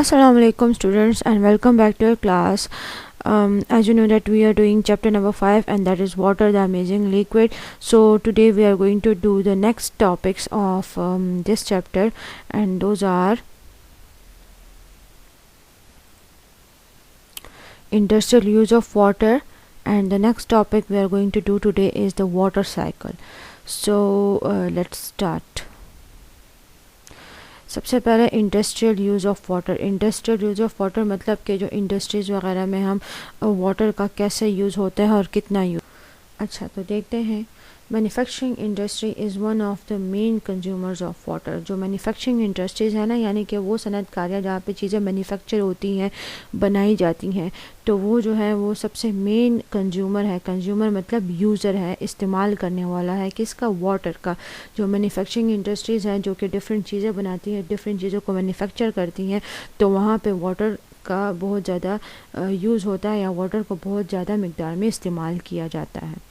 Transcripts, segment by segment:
Assalamu alaikum students and welcome back to your class. As you know that we are doing chapter number 5 and that is water, the amazing liquid. So today we are going to do the next topics of this chapter, and those are industrial use of water, and the next topic we are going to do today is the water cycle. So let's start. सबसे पहले industrial use of water. Industrial use of water मतलब कि जो industries वगैरह में हम water का कैसे यूज़ होता है और कितना यूज़। अच्छा, तो देखते हैं। Manufacturing industry is one of the main consumers of water. जो मैन्युफैक्चरिंग इंडस्ट्रीज़ है ना, यानी कि वो सनअतकारियाँ जहाँ पे चीज़ें मैन्युफैक्चर होती हैं, बनाई जाती हैं, तो वो जो है वो सबसे मेन कंज्यूमर है। कंज्यूमर मतलब यूज़र है, इस्तेमाल करने वाला है किसका, वाटर का। जो मैन्युफैक्चरिंग इंडस्ट्रीज़ हैं जो कि डिफरेंट चीज़ें बनाती हैं, डिफरेंट चीज़ों को मैन्युफैक्चर करती हैं, तो वहाँ पे वाटर का बहुत ज़्यादा यूज़ होता है या वाटर को बहुत ज़्यादा मिकदार में इस्तेमाल किया जाता है।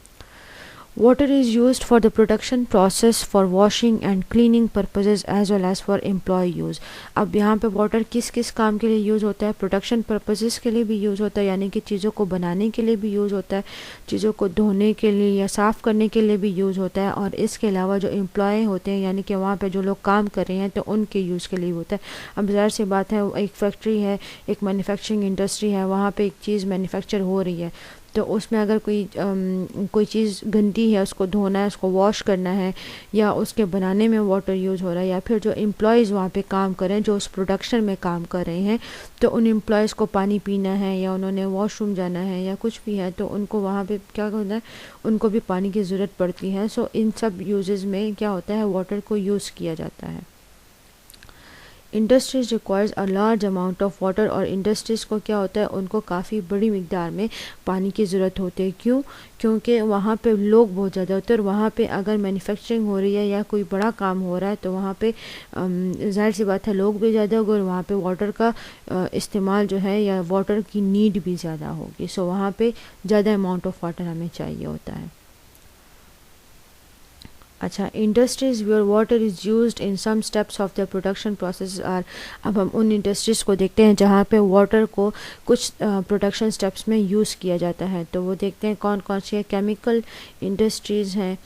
Water is used for the production process, for washing and cleaning purposes as well as for employee use. अब यहाँ पे वाटर किस किस काम के लिए यूज़ होता है? प्रोडक्शन पर्पसेस के लिए भी यूज़ होता है, यानी कि चीज़ों को बनाने के लिए भी यूज़ होता है, चीज़ों को धोने के लिए या साफ़ करने के लिए भी यूज़ होता है, और इसके अलावा जो एम्प्लॉय होते हैं यानी कि वहाँ पे जो लोग काम कर रहे हैं तो उनके यूज़ के लिए होता है। अब ज़ाहिर सी बात है, एक फैक्ट्री है, एक मैन्युफैक्चरिंग इंडस्ट्री है, वहाँ पर एक चीज़ मैन्युफैक्चर हो रही है, तो उसमें अगर कोई चीज़ गंदी है, उसको धोना है, उसको वॉश करना है, या उसके बनाने में वाटर यूज़ हो रहा है, या फिर जो एम्प्लॉयज़ वहाँ पे काम कर रहे हैं, जो उस प्रोडक्शन में काम कर रहे हैं, तो उन एम्प्लॉयज़ को पानी पीना है या उन्होंने वॉशरूम जाना है या कुछ भी है, तो उनको वहाँ पे क्या होता है, उनको भी पानी की ज़रूरत पड़ती है। सो इन सब यूजेस में क्या होता है, वाटर को यूज़ किया जाता है। Industries requires a large amount of water, और इंडस्ट्रीज़ को क्या होता है, उनको काफ़ी बड़ी मिकदार में पानी की ज़रूरत होती है। क्यों? क्योंकि वहाँ पे लोग बहुत ज़्यादा होते हैं, और वहाँ पे अगर मैन्युफैक्चरिंग हो रही है या कोई बड़ा काम हो रहा है, तो वहाँ पे ज़ाहिर सी बात है लोग भी ज़्यादा होंगे, और वहाँ पे वाटर का इस्तेमाल जो है या वाटर की नीड भी ज़्यादा होगी। सो वहाँ पे ज़्यादा अमाउंट ऑफ वाटर हमें चाहिए होता है। अच्छा, industries where water is used in some steps of the production process are. अब हम उन इंडस्ट्रीज़ को देखते हैं जहाँ पे वाटर को कुछ प्रोडक्शन स्टेप्स में यूज़ किया जाता है, तो वो देखते हैं कौन कौन सी है। केमिकल इंडस्ट्रीज़ हैं,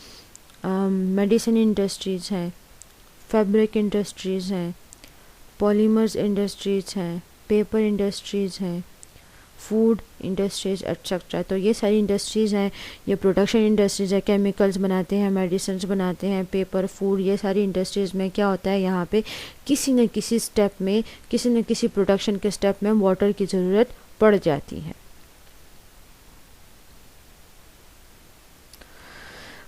मेडिसिन इंडस्ट्रीज़ हैं, फैब्रिक इंडस्ट्रीज़ हैं, पॉलीमर्स इंडस्ट्रीज़ हैं, पेपर इंडस्ट्रीज़ हैं, फूड इंडस्ट्रीज एक्सेट्रा। तो ये सारी इंडस्ट्रीज़ हैं, ये प्रोडक्शन इंडस्ट्रीज़ है, केमिकल्स बनाते हैं, मेडिसिन बनाते हैं, पेपर, फूड, ये सारी इंडस्ट्रीज़ में क्या होता है, यहाँ पे किसी न किसी स्टेप में, किसी न किसी प्रोडक्शन के स्टेप में वाटर की ज़रूरत पड़ जाती है।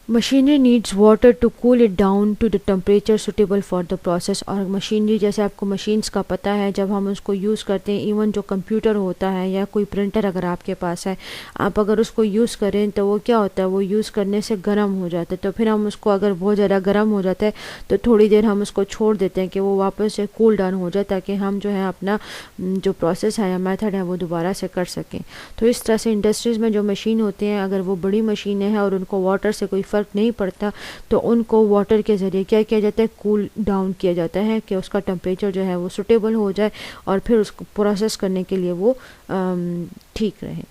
Machinery needs water to cool it down to the temperature suitable for the process. और मशीनरी, जैसे आपको मशीन्स का पता है, जब हम उसको यूज़ करते हैं, इवन जो कंप्यूटर होता है या कोई प्रिंटर अगर आपके पास है, आप अगर उसको यूज़ करें तो वो क्या होता है, वो यूज़ करने से गर्म हो जाता है, तो फिर हम उसको, अगर बहुत ज़्यादा गर्म हो जाता है तो थोड़ी देर हम उसको छोड़ देते हैं कि वो वापस से कूल डाउन हो जाए, ताकि हम जो है अपना जो प्रोसेस है या मेथड है वो दोबारा से कर सकें। तो इस तरह से इंडस्ट्रीज़ में जो मशीन होते हैं, अगर वो बड़ी मशीनें हैं और उनको वाटर से कोई फ़र्क नहीं पड़ता, तो उनको वाटर के ज़रिए क्या किया जाता है, कूल डाउन किया जाता है कि उसका टेम्परेचर जो है वो सुटेबल हो जाए और फिर उसको प्रोसेस करने के लिए वो ठीक रहे।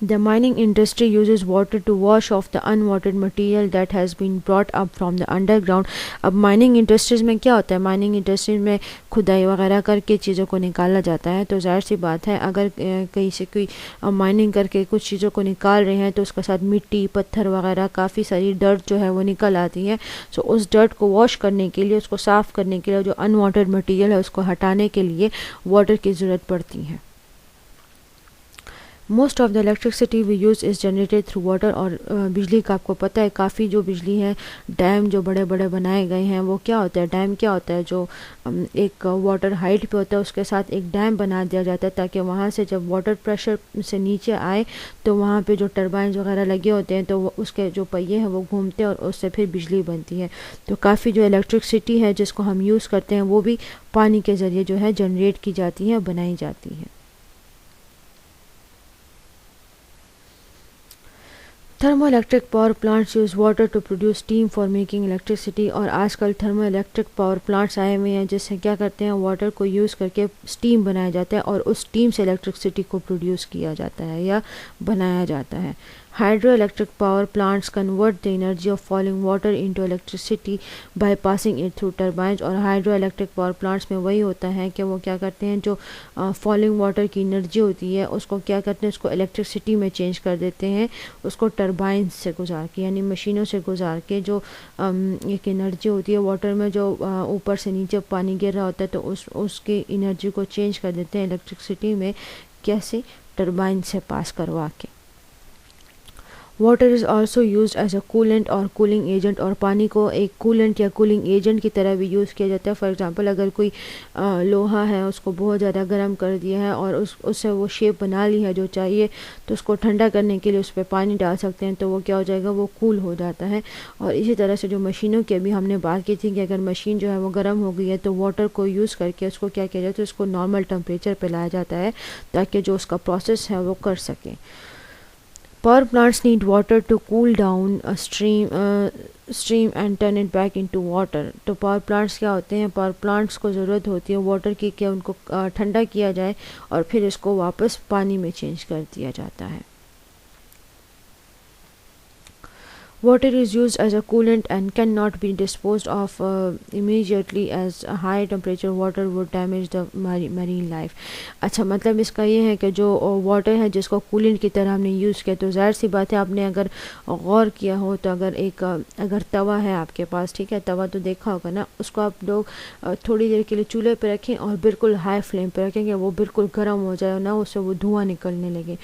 The mining industry uses water to wash off the unwanted material that has been brought up from the underground. अब माइनिंग इंडस्ट्रीज़ में क्या होता है, माइनिंग इंडस्ट्रीज में खुदाई वगैरह करके चीज़ों को निकाला जाता है, तो ज़ाहिर सी बात है अगर कहीं से कोई माइनिंग करके कुछ चीज़ों को निकाल रहे हैं तो उसके साथ मिट्टी, पत्थर वगैरह, काफ़ी सारी डर्ट जो है वो निकल आती है। सो उस डर्ट को वॉश करने के लिए, उसको साफ़ करने के लिए, जो अनवांटेड मटेरियल है उसको हटाने के लिए वाटर की ज़रूरत पड़ती है। Most of the electricity we use is generated through water. और बिजली का आपको पता है, काफ़ी जो बिजली है, डैम जो बड़े बड़े बनाए गए हैं, वो क्या होता है, डैम क्या होता है, जो एक वाटर हाइट पे होता है उसके साथ एक डैम बना दिया जाता है, ताकि वहाँ से जब वाटर प्रेशर से नीचे आए तो वहाँ पे जो टरबाइन वगैरह लगे होते हैं, तो उसके जो पहिए हैं वो घूमते हैं और उससे फिर बिजली बनती है। तो काफ़ी जो इलेक्ट्रिसिटी है जिसको हम यूज़ करते हैं वो भी पानी के ज़रिए जो है जनरेट की जाती है, बनाई जाती है। Thermo electric power plants use water to produce steam for making electricity. और आजकल थर्मो इलेक्ट्रिक पावर प्लांट्स आए हुए हैं जिससे क्या करते हैं, वाटर को यूज़ करके स्टीम बनाया जाता है और उस स्टीम से इलेक्ट्रिसिटी को प्रोड्यूस किया जाता है या बनाया जाता है। Hydro electric power plants convert the energy of falling water into electricity by passing it through turbines. और हाइड्रो इलेक्ट्रिक पावर प्लांट्स में वही होता है कि वो क्या करते हैं, जो फॉलिंग वाटर की एनर्जी होती है उसको क्या करते हैं, उसको इलेक्ट्रिसिटी में चेंज कर देते हैं, उसको टर्बाइंस से गुजार के यानी मशीनों से गुजार के। जो एक एनर्जी होती है वाटर में, जो ऊपर से नीचे पानी गिर रहा होता है, तो उसकी एनर्जी को चेंज कर देते हैं इलेक्ट्रिसिटी में। कैसे? टर्बाइन से पास करवा के। Water is also used as a coolant और कूलिंग एजेंट। और पानी को एक कूलेंट या कूलिंग एजेंट की तरह भी यूज़ किया जाता है। फॉर एग्जांपल, अगर कोई लोहा है उसको बहुत ज़्यादा गर्म कर दिया है और उससे वो शेप बना ली है जो चाहिए, तो उसको ठंडा करने के लिए उस पर पानी डाल सकते हैं, तो वो क्या हो जाएगा, वो कूल हो जाता है। और इसी तरह से जो मशीनों की अभी हमने बात की थी कि अगर मशीन जो है वो गर्म हो गई है तो वाटर को यूज़ करके उसको क्या किया जाता है, उसको नॉर्मल टेम्परेचर पर लाया जाता है ताकि जो उसका प्रोसेस है वो कर सकें। Power plants need water to cool down a stream and turn it back into water। तो पावर प्लांट्स क्या होते हैं, पावर प्लांट्स को ज़रूरत होती है वाटर की कि उनको ठंडा किया जाए और फिर इसको वापस पानी में चेंज कर दिया जाता है। Water is used as a coolant and cannot be disposed of immediately as a high temperature water would damage the marine life। अच्छा, मतलब इसका ये है कि जो वाटर है जिसको कूलेंट की तरह हमने यूज़ किया, तो ज़ाहिर सी बात है आपने अगर गौर किया हो तो अगर तवा है आपके पास, ठीक है, तवा तो देखा होगा ना, उसको आप लोग थोड़ी देर के लिए चूल्हे पे रखें और बिल्कुल हाई फ्लेम पे रखें कि वो बिल्कुल गर्म हो जाए ना, उससे वो धुआं निकलने लगे।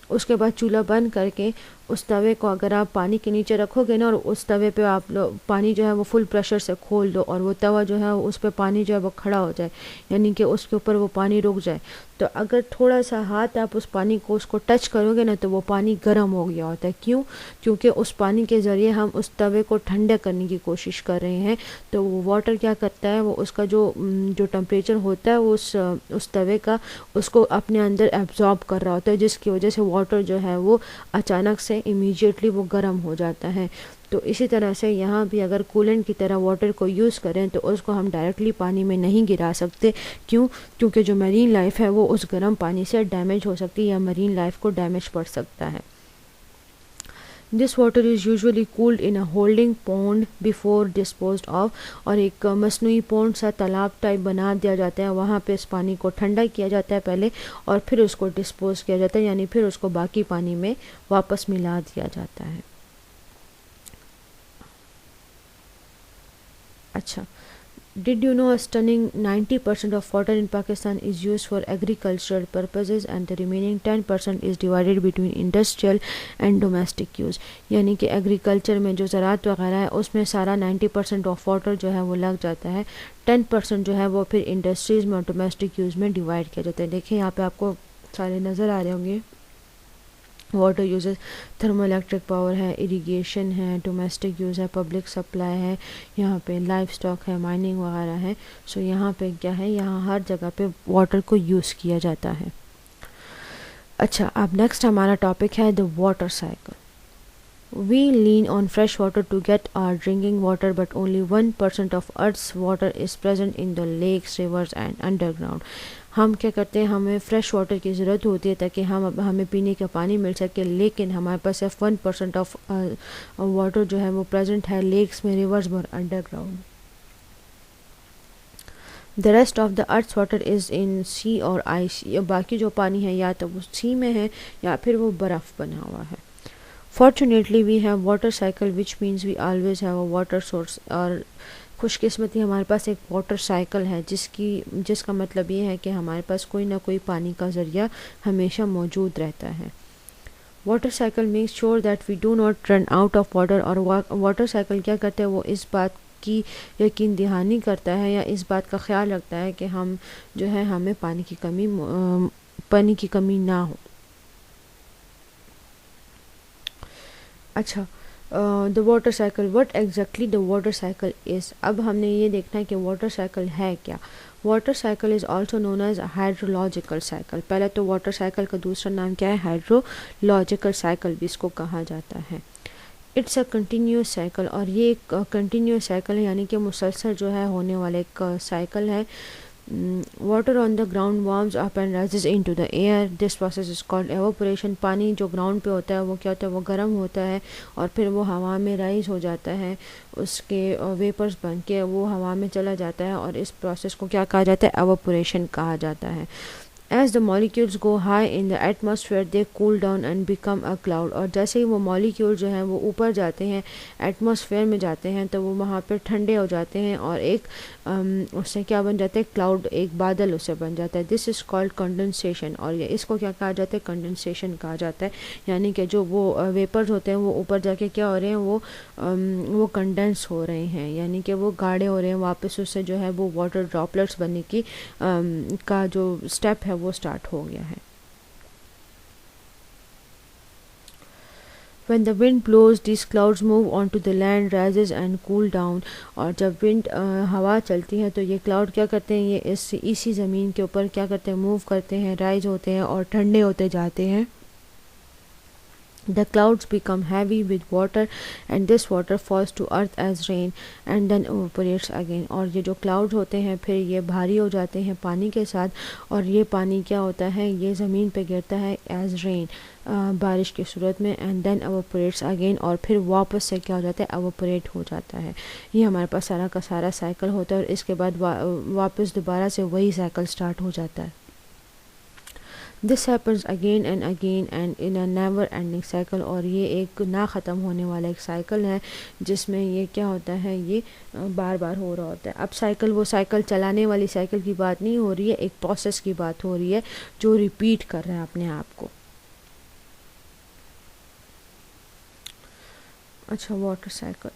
उसके बाद चूल्हा बंद करके उस तवे को अगर आप पानी के नीचे रखोगे ना और उस तवे पे आप पानी जो है वो फुल प्रेशर से खोल दो और वो तवा जो है उस पे पानी जो है वो खड़ा हो जाए, यानी कि उसके ऊपर वो पानी रुक जाए, तो अगर थोड़ा सा हाथ आप उस पानी को उसको टच करोगे ना तो वो पानी गर्म हो गया होता है। क्यों? क्योंकि उस पानी के ज़रिए हम उस तवे को ठंडा करने की कोशिश कर रहे हैं। तो वो वाटर क्या करता है, वो उसका जो टेम्परेचर होता है वो उस तवे का उसको अपने अंदर एब्जॉर्ब कर रहा होता है, जिसकी वजह से वाटर जो है वो अचानक से इमीडिएटली वो गर्म हो जाता है। तो इसी तरह से यहाँ भी अगर कूलेंट की तरह वाटर को यूज़ करें तो उसको हम डायरेक्टली पानी में नहीं गिरा सकते। क्यों? क्योंकि जो मरीन लाइफ है वो उस गर्म पानी से डैमेज हो सकती है या मरीन लाइफ को डैमेज पड़ सकता है। This water is usually cooled in a holding pond before disposed of. और एक मसनूई पॉन्ड सा तालाब टाइप बना दिया जाता है, वहाँ पे इस पानी को ठंडा किया जाता है पहले और फिर उसको डिस्पोज किया जाता है, यानी फिर उसको बाकी पानी में वापस मिला दिया जाता है। अच्छा, did you know a stunning 90% of water in Pakistan is used for agricultural purposes and the remaining 10% is divided between industrial and domestic use। यानी कि एग्रीकल्चर में जो ज़राअत वगैरह है उसमें सारा 90% ऑफ वाटर जो है वो लग जाता है, 10% जो है वो फिर इंडस्ट्रीज़ में और डोमेस्टिक यूज़ में डिवाइड किया जाता है। देखिए यहाँ पे आपको सारे नज़र आ रहे होंगे। Water uses thermo electric power है, इरिगेशन है, डोमेस्टिक यूज़ है, पब्लिक सप्लाई है, यहाँ पे लाइफ स्टॉक है, माइनिंग वगैरह है। सो यहाँ पे क्या है, यहाँ हर जगह पे वाटर को यूज़ किया जाता है। अच्छा, अब नेक्स्ट हमारा टॉपिक है the water cycle. We lean on fresh water to get our drinking water, but only 1% of Earth's water is present in the lakes, rivers and underground। हम क्या करते हैं, हमें फ़्रेश वाटर की ज़रूरत होती है ताकि हमें पीने का पानी मिल सके, लेकिन हमारे पास सिर्फ 1% ऑफ वाटर जो है वो प्रेजेंट है लेक्स में, रिवर्स और underground. The rest of the earth's water is in sea और आइस। बाकी जो पानी है या तो वो सी में है या फिर वो बर्फ़ बना हुआ है। Fortunately we have water cycle which means we always have a water source. और खुशकिस्मती हमारे पास एक वाटर साइकिल है जिसका मतलब ये है कि हमारे पास कोई ना कोई पानी का ज़रिया हमेशा मौजूद रहता है। Water cycle makes sure that we do not run out of water. और वाटर साइकिल क्या करता है, वो इस बात की यकीन दहानी करता है या इस बात का ख्याल रखता है कि हम जो है हमें पानी की कमी ना हो। अच्छा, the water cycle, what exactly the water cycle is. अब हमने ये देखना है कि वाटर साइकिल है क्या। Water cycle is also known as hydrological cycle. पहले तो वाटर साइकिल का दूसरा नाम क्या है, हाइड्रोलॉजिकल साइकिल भी इसको कहा जाता है। इट्स अ कंटिन्यूस साइकिल, और ये एक कंटिन्यूस साइकिल है, यानी कि मुसलसल जो है होने वाला एक साइकिल है। Water on the ground warms up and rises into the air, this process is called evaporation. पानी जो ग्राउंड पे होता है वो क्या होता है, वो गर्म होता है और फिर वो हवा में राइज हो जाता है, उसके वेपर्स बन के वो हवा में चला जाता है, और इस प्रोसेस को क्या कहा जाता है, एवापोरेशन कहा जाता है। As the molecules go high in the atmosphere, they cool down and become a cloud। और जैसे ही वो मॉलिक्यूल जो हैं वो ऊपर जाते हैं, एटमॉस्फेयर में जाते हैं, तो वो वहाँ पर ठंडे हो जाते हैं और एक उससे क्या बन जाता है, क्लाउड, एक बादल उससे बन जाता है। दिस इज़ कॉल्ड कंडेंसेशन, और ये इसको क्या कहा जाता है, कंडेंसेशन कहा जाता है। यानी कि जो वो वेपर्स होते हैं वो ऊपर जाके क्या हो रहे हैं, वो कंडेंस हो रहे हैं, यानी कि वो गाढ़े हो रहे हैं, वापस उससे जो है वो वाटर ड्रॉपलेट्स बनने की का जो स्टेप है वो स्टार्ट हो गया है। When the wind blows, these clouds move onto the land, rises and cool down। और जब विंड हवा चलती है तो ये क्लाउड क्या करते हैं, ये इसी ज़मीन के ऊपर क्या करते हैं, मूव करते हैं, राइज होते हैं और ठंडे होते जाते हैं। The clouds become heavy with water and this water falls to earth as rain and then evaporates again। और ये जो clouds होते हैं फिर ये भारी हो जाते हैं पानी के साथ, और ये पानी क्या होता है, ये ज़मीन पे गिरता है as rain, बारिश की सूरत में, and then evaporates again, और फिर वापस से क्या हो जाता है, evaporate हो जाता है। ये हमारे पास सारा का सारा साइकिल होता है, और इसके बाद वापस दोबारा से वही साइकिल स्टार्ट हो जाता है। This happens again and in a never ending cycle. और ये एक ना ख़त्म होने वाला एक साइकिल है जिसमें ये क्या होता है, ये बार बार हो रहा होता है। अब साइकिल, वो साइकिल चलाने वाली साइकिल की बात नहीं हो रही है, एक प्रोसेस की बात हो रही है जो रिपीट कर रहा है अपने आप को। अच्छा, water cycle,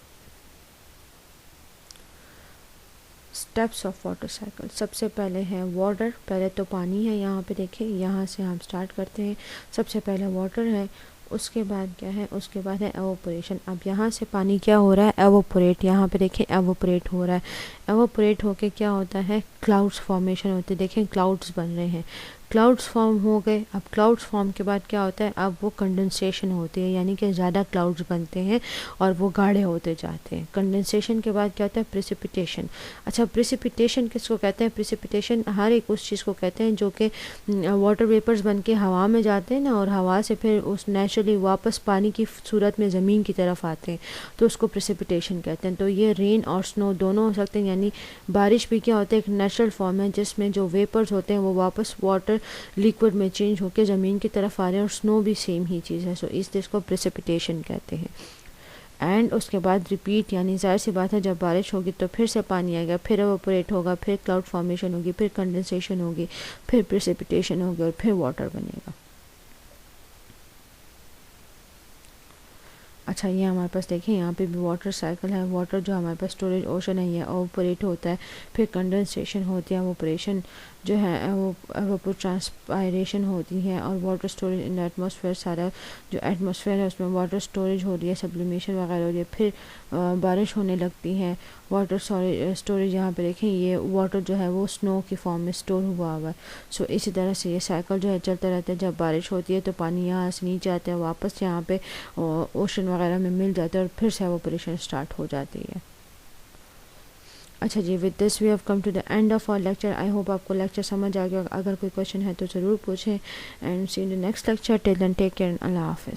steps of water cycle. सबसे पहले है वाटर, पहले तो पानी है, यहाँ पे देखें, यहाँ से हम स्टार्ट करते हैं। सबसे पहले वाटर है, उसके बाद क्या है, उसके बाद है एवोपरेशन। अब यहाँ से पानी क्या हो रहा है, एवोपरेट, यहाँ पे देखें एवोपरेट हो रहा है। एवोपरेट होके क्या होता है, क्लाउड्स फॉर्मेशन होते हैं, देखें क्लाउड्स बन रहे हैं, क्लाउड्स फॉर्म हो गए। अब क्लाउड्स फॉर्म के बाद क्या होता है, अब वो कंडेंसेशन होती है, यानी कि ज़्यादा क्लाउड्स बनते हैं और वो गाढ़े होते जाते हैं। कंडेंसेशन के बाद क्या होता है, प्रेसिपिटेशन। अच्छा, प्रेसिपिटेशन किसको कहते हैं, प्रेसिपिटेशन हर एक उस चीज़ को कहते हैं जो कि वाटर वेपर्स बन के हवा में जाते हैं ना, और हवा से फिर उस नेचुरली वापस पानी की सूरत में ज़मीन की तरफ आते हैं, तो उसको प्रेसिपिटेशन कहते हैं। तो ये रेन और स्नो दोनों हो सकते हैं, यानी बारिश भी क्या होता है, एक नेचुरल फॉर्म है जिसमें जो वेपर्स होते हैं वो वापस वाटर लिक्विड में चेंज होकर ज़मीन की तरफ आ रहे हैं, और स्नो भी सेम ही चीज़ है। सो इस चीज़ को प्रेसिपिटेशन कहते हैं। एंड उसके बाद रिपीट, यानी ज़ाहिर सी बात है जब बारिश होगी तो फिर से पानी आएगा, फिर एवापोरेट होगा, फिर क्लाउड फॉर्मेशन होगी, फिर कंडेंसेशन होगी, फिर प्रेसिपिटेशन होगी, और फिर वाटर बनेगा। अच्छा, ये हमारे पास देखें, यहाँ पे भी वाटर साइकिल है। वाटर जो हमारे पास स्टोरेज ओशन है, ये एवापोरेट होता है, फिर कंडेंसेशन होती है, एवापोरेशन जो है वो ट्रांसपायरेशन होती है, और वाटर स्टोरेज इन एटमॉस्फेयर, सारा जो एटमॉस्फेयर है उसमें वाटर स्टोरेज हो रही है, सब्लिमेशन वगैरह हो रही है, फिर बारिश होने लगती है। वाटर स्टोरेज यहाँ पे देखें, ये वाटर जो है वो स्नो की फॉर्म में स्टोर हुआ है। सो इसी तरह से ये साइकिल जो है चलता रहता है। जब बारिश होती है तो पानी यहाँ से नीचे आता है, वापस यहाँ पे ओशन वगैरह में मिल जाता है, और फिर से एवापोरेशन स्टार्ट हो जाती है। अच्छा जी, with this we have come to the end of our lecture. I hope आपको लेक्चर समझ आ गया। अगर कोई क्वेश्चन है तो ज़रूर पूछें, and see in the next lecture. Till then take care, Allah हाफिज़।